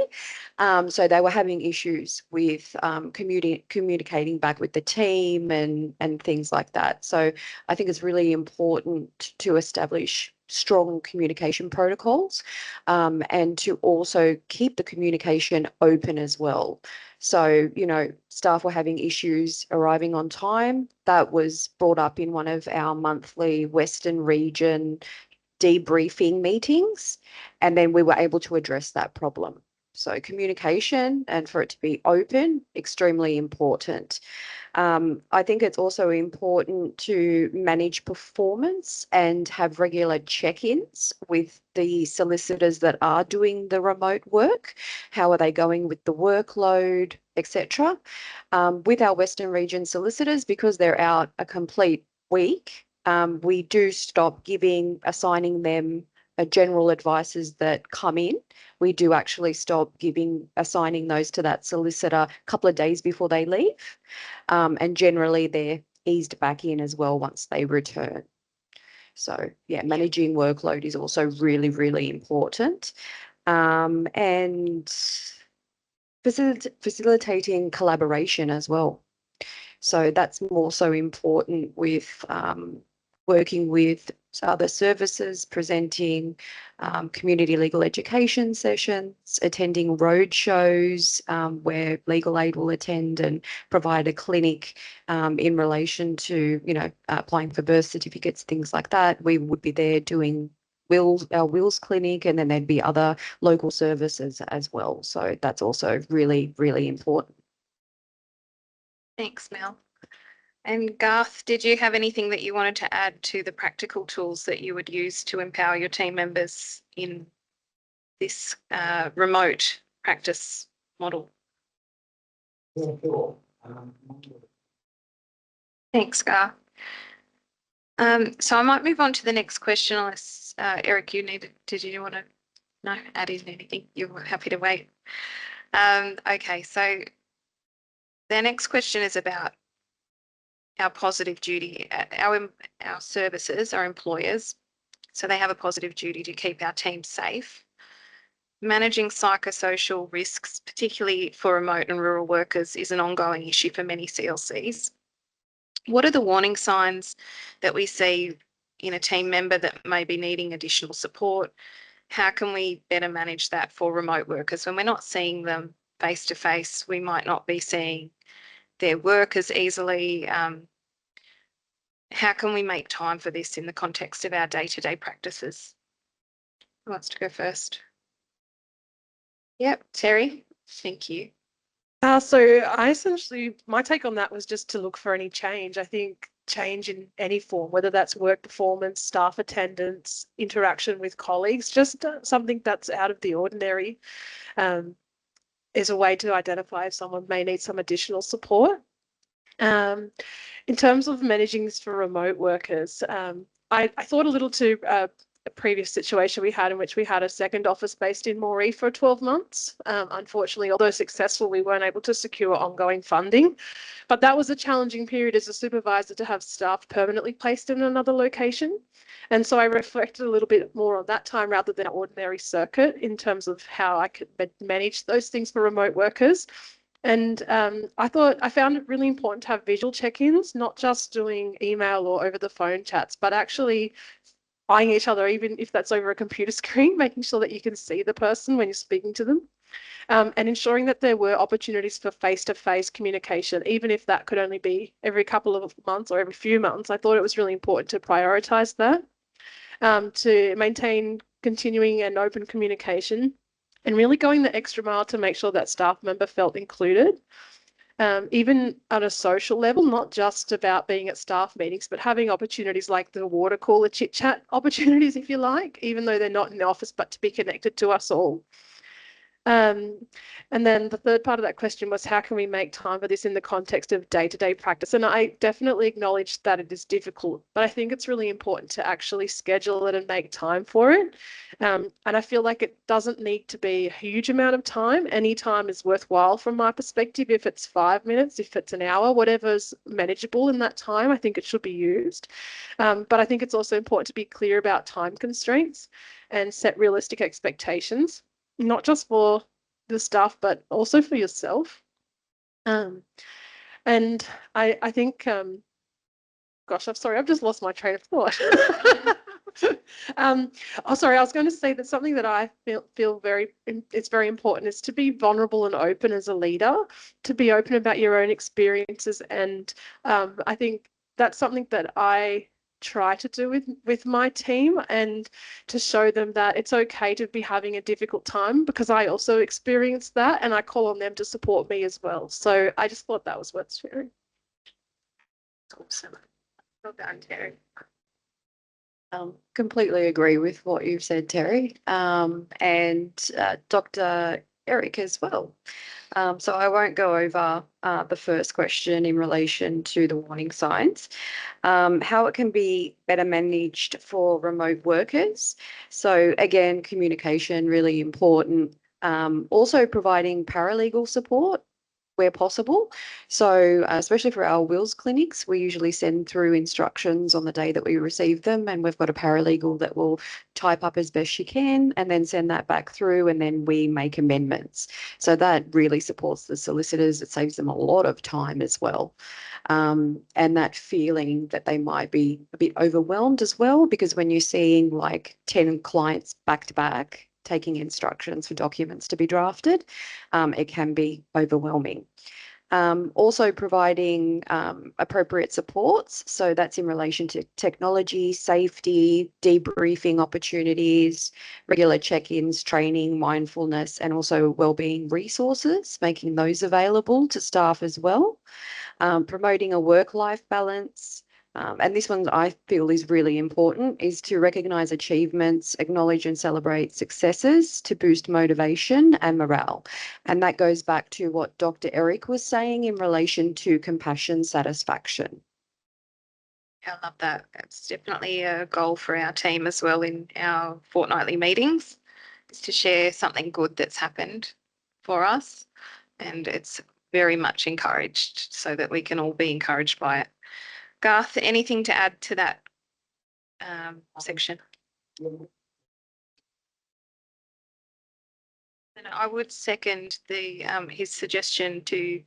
So they were having issues with communicating back with the team and things like that. So I think it's really important to establish strong communication protocols, and to also keep the communication open as well. So, staff were having issues arriving on time. That was brought up in one of our monthly Western region debriefing meetings, and then we were able to address that problem. So communication, and for it to be open, extremely important. I think it's also important to manage performance and have regular check-ins with the solicitors that are doing the remote work. How are they going with the workload, etc. With our Western region solicitors, because they're out a complete week, we do stop assigning them general advices that come in. We do actually stop assigning those to that solicitor a couple of days before they leave. And generally they're eased back in as well once they return. So yeah, managing workload is also really, really important. And facilitating collaboration as well. So that's more so important with working with other services, presenting community legal education sessions, attending road shows where legal aid will attend and provide a clinic in relation to, applying for birth certificates, things like that. We would be there doing our wills clinic, and then there'd be other local services as well. So that's also really, really important. Thanks, Mel. And Garth, did you have anything that you wanted to add to the practical tools that you would use to empower your team members in this remote practice model? Yeah, sure. Thanks, Garth. So I might move on to the next question, unless Eric, did you want to add in anything? You were happy to wait. Okay, so the next question is about our positive duty. Our services, our employers, so they have a positive duty to keep our team safe. Managing psychosocial risks, particularly for remote and rural workers, is an ongoing issue for many CLCs. What are the warning signs that we see in a team member that may be needing additional support? How can we better manage that for remote workers? When we're not seeing them face to face, we might not be seeing their work as easily. How can we make time for this in the context of our day-to-day practices? Who wants to go first? Yep, Terry. Thank you. So I essentially, my take on that was just to look for any change. I think change in any form, whether that's work performance, staff attendance, interaction with colleagues, just something that's out of the ordinary, is a way to identify if someone may need some additional support. In terms of managing this for remote workers, I thought a little to a previous situation we had in which we had a second office based in Moree for 12 months. Unfortunately, although successful, we weren't able to secure ongoing funding. But that was a challenging period as a supervisor to have staff permanently placed in another location. And so I reflected a little bit more on that time rather than an ordinary circuit in terms of how I could manage those things for remote workers. And I found it really important to have visual check-ins, not just doing email or over the phone chats, but actually eyeing each other, even if that's over a computer screen, making sure that you can see the person when you're speaking to them. And ensuring that there were opportunities for face-to-face communication, even if that could only be every couple of months or every few months. I thought it was really important to prioritise that, to maintain continuing and open communication, and really going the extra mile to make sure that staff member felt included. Even at a social level, not just about being at staff meetings, but having opportunities like the water cooler chit chat opportunities, if you like, even though they're not in the office, but to be connected to us all. And then the third part of that question was, how can we make time for this in the context of day-to-day practice? And I definitely acknowledge that it is difficult, but I think it's really important to actually schedule it and make time for it. And I feel like it doesn't need to be a huge amount of time. Any time is worthwhile from my perspective. If it's 5 minutes, if it's an hour, whatever's manageable in that time, I think it should be used. But I think it's also important to be clear about time constraints and set realistic expectations, not just for the staff, but also for yourself. And I think, gosh, I'm sorry, I've just lost my train of thought. Oh, sorry, I was going to say that something that I feel it's very important is to be vulnerable and open as a leader, to be open about your own experiences. And I think that's something that I try to do with my team, and to show them that it's okay to be having a difficult time, because I also experienced that, and I call on them to support me as well. So I just thought that was worth sharing. Awesome. Well done, Terry. Completely agree with what you've said, Terry, and Dr. Eric as well. So I won't go over the first question in relation to the warning signs, how it can be better managed for remote workers. So again, communication, really important. Also providing paralegal support where possible. So especially for our wills clinics, we usually send through instructions on the day that we receive them, and we've got a paralegal that will type up as best she can and then send that back through, and then we make amendments. So that really supports the solicitors. It saves them a lot of time as well. And that feeling that they might be a bit overwhelmed as well, because when you're seeing like 10 clients back to back taking instructions for documents to be drafted, it can be overwhelming. Also providing appropriate supports. So that's in relation to technology, safety, debriefing opportunities, regular check-ins, training, mindfulness, and also wellbeing resources, making those available to staff as well. Promoting a work-life balance. And this one I feel is really important, is to recognise achievements, acknowledge and celebrate successes to boost motivation and morale. And that goes back to what Dr. Eric was saying in relation to compassion satisfaction. I love that. That's definitely a goal for our team as well in our fortnightly meetings, is to share something good that's happened for us. And it's very much encouraged so that we can all be encouraged by it. Garth, anything to add to that section? And I would second the his suggestion to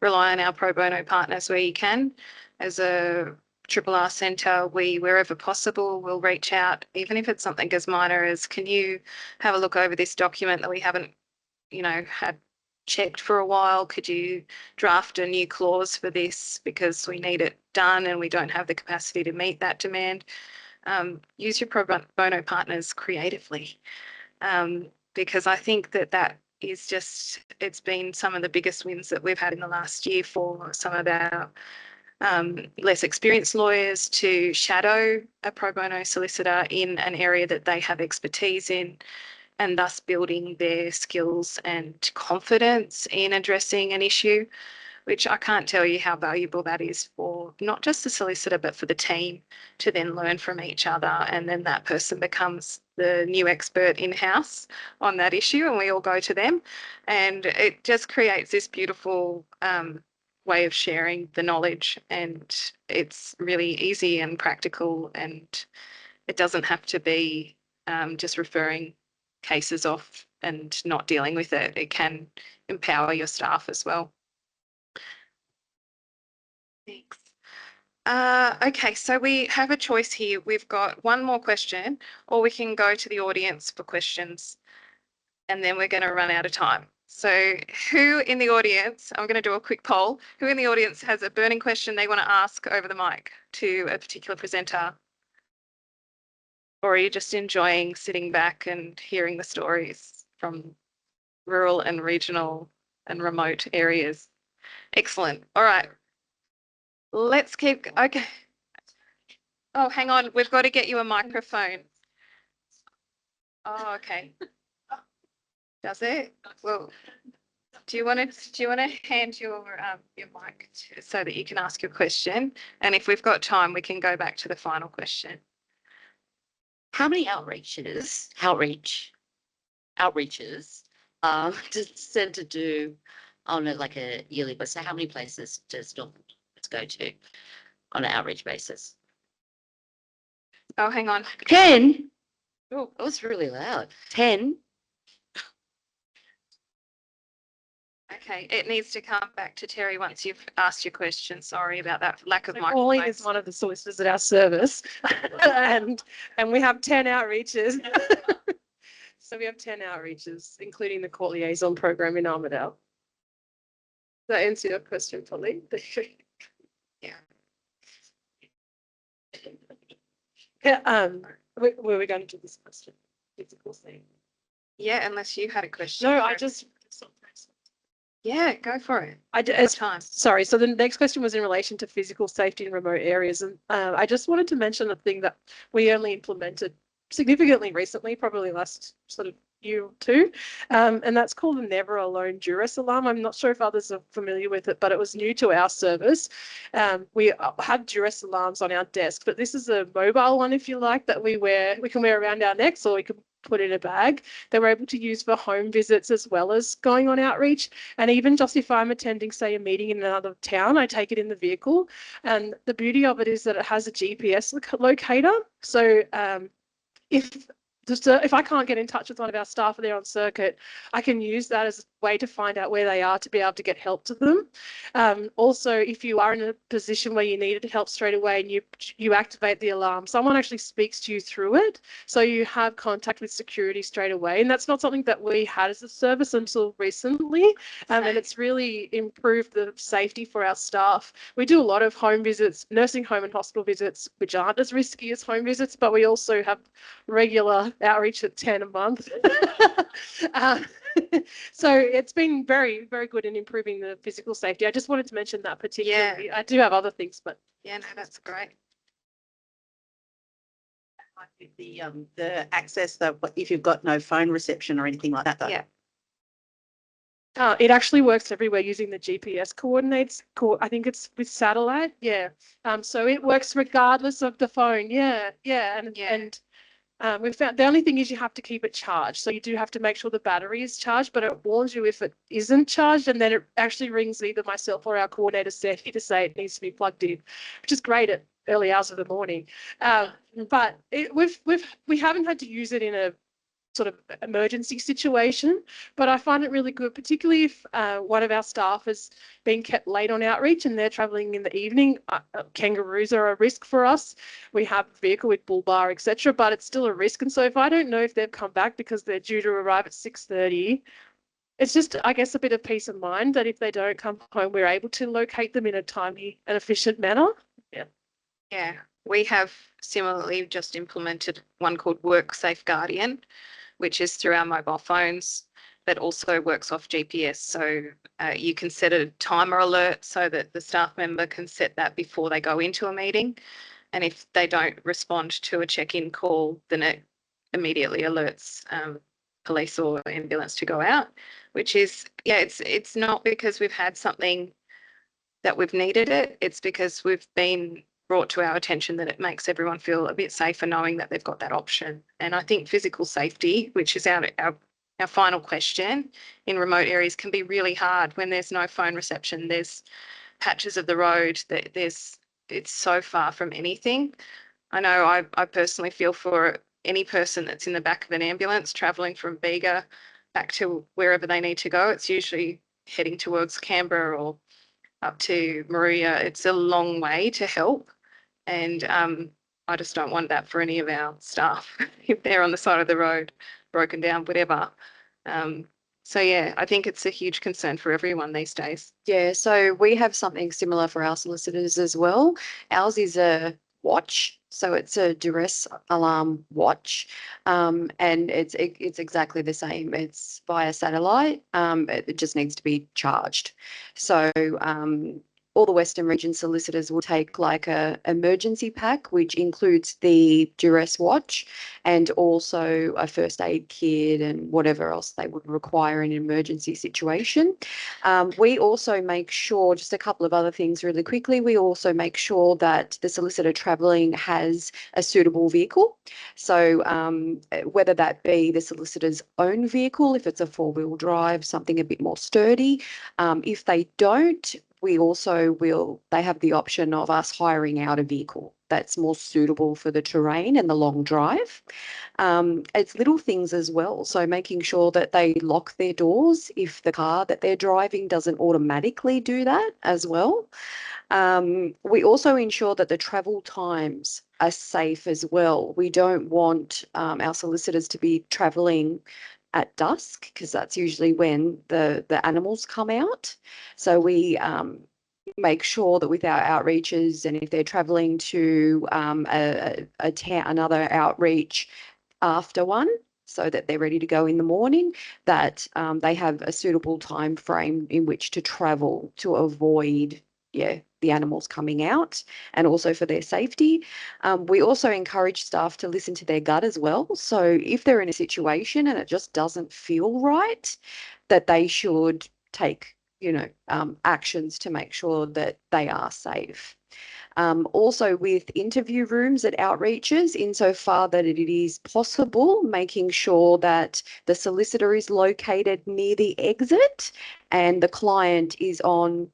rely on our pro bono partners where you can. As a Triple R Centre, we, wherever possible, will reach out, even if it's something as minor as, can you have a look over this document that we haven't, had checked for a while? Could you draft a new clause for this because we need it done and we don't have the capacity to meet that demand? use your pro bono partners creatively, because I think that is just, it's been some of the biggest wins that we've had in the last year for some of our less experienced lawyers to shadow a pro bono solicitor in an area that they have expertise in, and thus building their skills and confidence in addressing an issue, which I can't tell you how valuable that is for not just the solicitor, but for the team to then learn from each other. And then that person becomes the new expert in-house on that issue, and we all go to them. And it just creates this beautiful way of sharing the knowledge, and it's really easy and practical, and it doesn't have to be just referring cases off and not dealing with it. It can empower your staff as well. Thanks. Okay, so we have a choice here. We've got one more question, or we can go to the audience for questions, and then we're going to run out of time. So who in the audience, I'm going to do a quick poll, who in the audience has a burning question they want to ask over the mic to a particular presenter? Or are you just enjoying sitting back and hearing the stories from rural and regional and remote areas? Excellent. All right. Let's keep, okay. Oh, hang on. We've got to get you a microphone. Oh, okay. Does it? Well, do you want to hand your mic so that you can ask your question? And if we've got time, we can go back to the final question. How many outreaches does the centre do on like a yearly basis? So how many places does North go to on an outreach basis? Oh, hang on. 10. Oh, That was really loud. 10. okay. It needs to come back to Terry once you've asked your question. Sorry about that lack of So Pauline is microphones. one of the solicitors at our service, and we have 10 outreaches. So we have 10 outreaches, including the court liaison program in Armidale. Does that answer your question, Pauline? Yeah. Yeah. Were we going to do this question? Physical thing. Yeah, unless you had a question. No, I just. Yeah, go for it. It's Time. Sorry. So the next question was in relation to physical safety in remote areas. And I just wanted to mention the thing that we only implemented significantly recently, probably last sort of year or two. And that's called the Never Alone Duress Alarm. I'm not sure if others are familiar with it, but it was new to our service. We have Duress alarms on our desk, but this is a mobile one, if you like, that we can wear around our necks, or we can put in a bag. They were able to use for home visits as well as going on outreach. And even just if I'm attending, say, a meeting in another town, I take it in the vehicle. And the beauty of it is that it has a GPS locator. So if I can't get in touch with one of our staff there on circuit, I can use that as a way to find out where they are to be able to get help to them. Also, if you are in a position where you needed help straight away and you activate the alarm, someone actually speaks to you through it. So you have contact with security straight away. And that's not something that we had as a service until recently. And it's really improved the safety for our staff. We do a lot of home visits, nursing home and hospital visits, which aren't as risky as home visits, but we also have regular outreach at 10 a month. So it's been very, very good in improving the physical safety. I just wanted to mention that particularly. Yeah. I do have other things, but Yeah, no, that's great. The access, though, if you've got no phone reception or anything like that, though. Yeah. it actually works everywhere using the GPS coordinates. I think it's with satellite. Yeah. So it works regardless of the phone. Yeah. Yeah. And we've found the only thing is you have to keep it charged. So you do have to make sure the battery is charged, but it warns you if it isn't charged, and then it actually rings either myself or our coordinator Steffi to say it needs to be plugged in, which is great at early hours of the morning. But we haven't had to use it in a sort of emergency situation, but I find it really good, particularly if one of our staff has been kept late on outreach and they're travelling in the evening. Kangaroos are a risk for us. We have a vehicle with bull bar, etc., but it's still a risk. And so if I don't know if they've come back because they're due to arrive at 6:30, it's just, I guess, a bit of peace of mind that if they don't come home, we're able to locate them in a timely and efficient manner. Yeah. Yeah. We have similarly just implemented one called Work Safe Guardian, which is through our mobile phones, but also works off GPS. So you can set a timer alert so that the staff member can set that before they go into a meeting. And if they don't respond to a check-in call, then it immediately alerts police or ambulance to go out, which is, yeah, it's not because we've had something that we've needed it. It's because we've been brought to our attention that it makes everyone feel a bit safer knowing that they've got that option. And I think physical safety, which is our final question in remote areas, can be really hard when there's no phone reception. There's patches of the road that it's so far from anything. I know I personally feel for any person that's in the back of an ambulance traveling from Bega back to wherever they need to go. It's usually heading towards Canberra or up to Maria. It's a long way to help. And I just don't want that for any of our staff if they're on the side of the road, broken down, whatever. So yeah, I think it's a huge concern for everyone these days. Yeah, so we have something similar for our solicitors as well. Ours is a watch, so it's a duress alarm watch, and it's exactly the same. It's via satellite. It just needs to be charged. So all the Western Region solicitors will take like a emergency pack, which includes the duress watch and also a first aid kit and whatever else they would require in an emergency situation. We also make sure, just a couple of other things really quickly, we also make sure that the solicitor travelling has a suitable vehicle. So whether that be the solicitor's own vehicle, if it's a four-wheel drive, something a bit more sturdy. If they don't, we also they have the option of us hiring out a vehicle that's more suitable for the terrain and the long drive. It's little things as well. So making sure that they lock their doors if the car that they're driving doesn't automatically do that as well. We also ensure that the travel times are safe as well. We don't want our solicitors to be travelling at dusk because that's usually when the animals come out. So we make sure that with our outreaches, and if they're travelling to another outreach after one, so that they're ready to go in the morning, that they have a suitable time frame in which to travel to avoid the animals coming out, and also for their safety. We also encourage staff to listen to their gut as well. So if they're in a situation and it just doesn't feel right, that they should take, actions to make sure that they are safe. Also with interview rooms at outreaches, insofar that it is possible, making sure that the solicitor is located near the exit and the client is on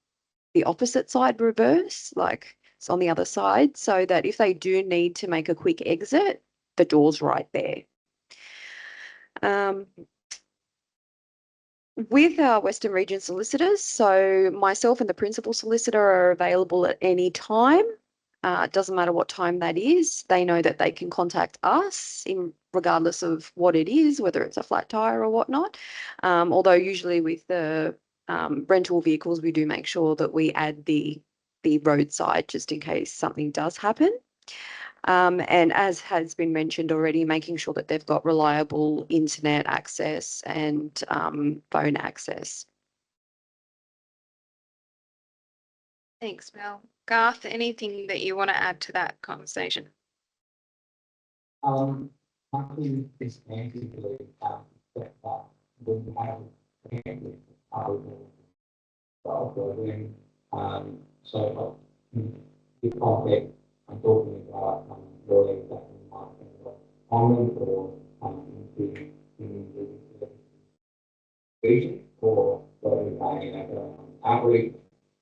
the opposite side reverse, like it's on the other side, so that if they do need to make a quick exit, the door's right there. With our Western Region solicitors, so myself and the principal solicitor are available at any time. It doesn't matter what time that is. They know that they can contact us regardless of what it is, whether it's a flat tire or whatnot. Although usually with the rental vehicles, we do make sure that we add the roadside just in case something does happen. And as has been mentioned already, making sure that they've got reliable internet access and phone access. Thanks, Mel. Garth, anything that you want to add to that conversation? Nothing is basically that when you have family, so the context I'm talking about really that in my online or into the region or whether outreach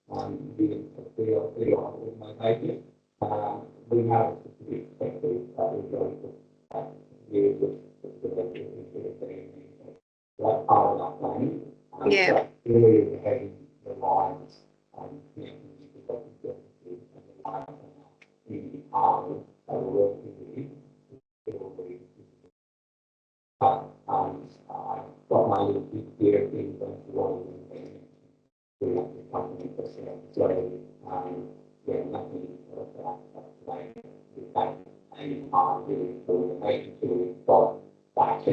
the organization. We have to be expected that we're going to use that part of that planning. Yeah. Really having the lines and the department that we're working with. But I've got my little bit here in terms of what we have the company percent. So yeah, nothing else that today.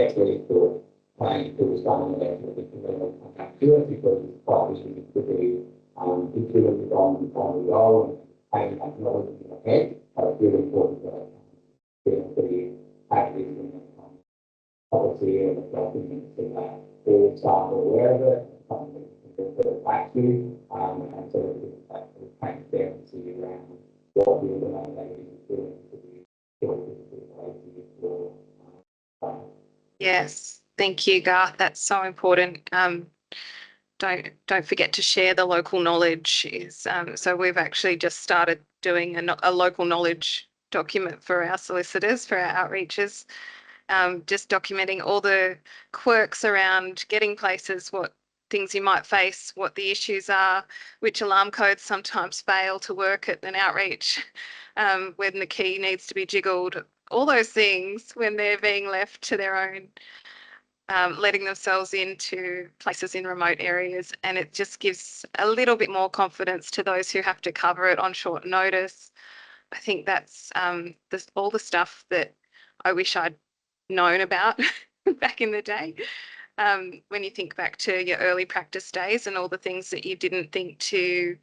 get ready for planning to start there, so we can then come back to it because it's probably needs to be implemented on the roll and acknowledged in the head. So it's really important that the packages and the policy and the documents and that all staff are aware of it, something to refer back to, and so that transparency around what the organisation is doing to be Yes, thank you, Garth. That's so important. Don't forget to share the local knowledge. So we've actually just started doing a local knowledge document for our solicitors, for our outreaches, just documenting all the quirks around getting places, what things you might face, what the issues are, which alarm codes sometimes fail to work at an outreach, when the key needs to be jiggled, all those things when they're being left to their own, letting themselves into places in remote areas. And it just gives a little bit more confidence to those who have to cover it on short notice. I think that's all the stuff that I wish I'd known about back in the day. When you think back to your early practice days and all the things that you didn't think to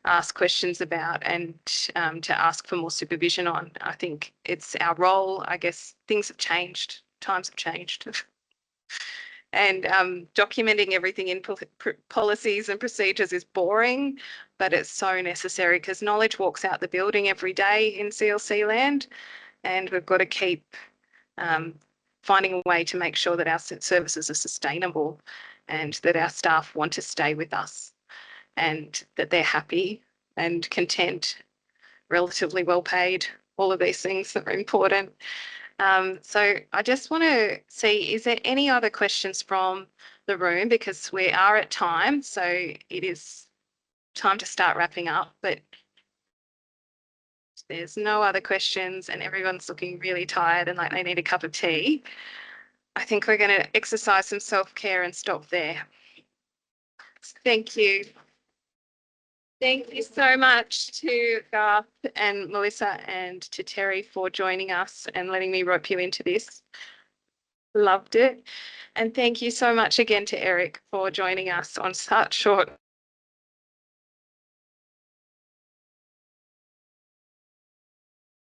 ask questions about and to ask for more supervision on. I think it's our role. I guess things have changed, times have changed. And documenting everything in policies and procedures is boring, but it's so necessary because knowledge walks out the building every day in CLC land, and we've got to keep finding a way to make sure that our services are sustainable and that our staff want to stay with us and that they're happy and content, relatively well paid, all of these things that are important. So I just want to see, is there any other questions from the room? Because we are at time, so it is time to start wrapping up, but there's no other questions and everyone's looking really tired and like they need a cup of tea. I think we're going to exercise some self-care and stop there. Thank you. Thank you so much to Garth and Melissa and to Terry for joining us and letting me rope you into this. Loved it. And thank you so much again to Eric for joining us on such short